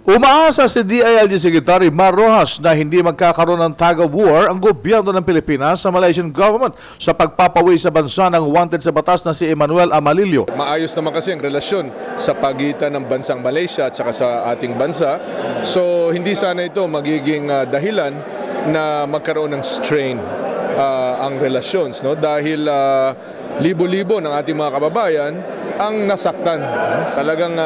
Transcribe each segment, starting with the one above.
Umaasa si DILG Secretary Mar Rojas na hindi magkakaroon ng tug-of-war ang gobyerno ng Pilipinas sa Malaysian government sa pagpapawi sa bansa ng wanted sa batas na si Emmanuel Amalillo. Maayos naman kasi ang relasyon sa pagitan ng bansang Malaysia at saka sa ating bansa. So hindi sana ito magiging dahilan na magkaroon ng strain ang relasyon, no? Dahil libo-libo ng ating mga kababayan ang nasaktan, talagang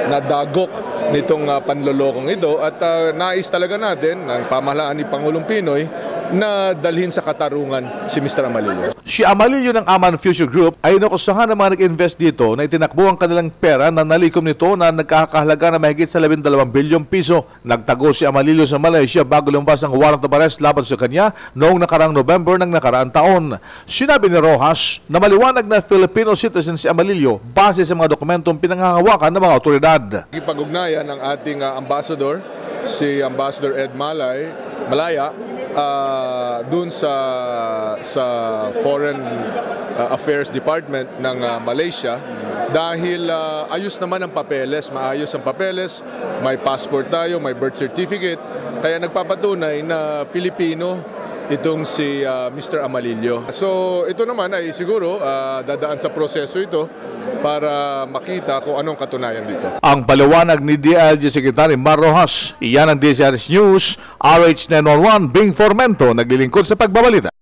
nadagok nitong panlolokong ito at nais talaga natin ng pamahalaan ni Pangulong Pinoy na dalhin sa katarungan si Mr. Amalillo. Si Amalillo ng Aman Future Group ay nakusahan ng mga nag-invest dito na itinakbo ang kanilang pera na nalikom nito na nagkakahalaga na mahigit sa 12 bilyong piso. Nagtago si Amalillo sa Malaysia bago lumabas ang warrant of arrest laban sa kanya noong nakarang November ng nakaraang taon. Sinabi ni Rojas na maliwanag na Filipino citizen si Amalillo base sa mga dokumentong pinanghahawakan ng mga otoridad. Ipag-ugnayan ng ating ambassador, si Ambassador Ed Malaya, dun sa Foreign Affairs Department ng Malaysia dahil ayos naman ang papeles, maayos ang papeles, may passport tayo, may birth certificate, kaya nagpapatunay na Pilipino itong si Mr. Amalillo. So ito naman ay siguro dadaan sa proseso ito para makita kung anong katunayan dito. Ang paliwanag ni DILG Secretary Mar Rojas, iyan ang DZRH News, RH 911, Bing Formento, naglilingkod sa pagbabalita.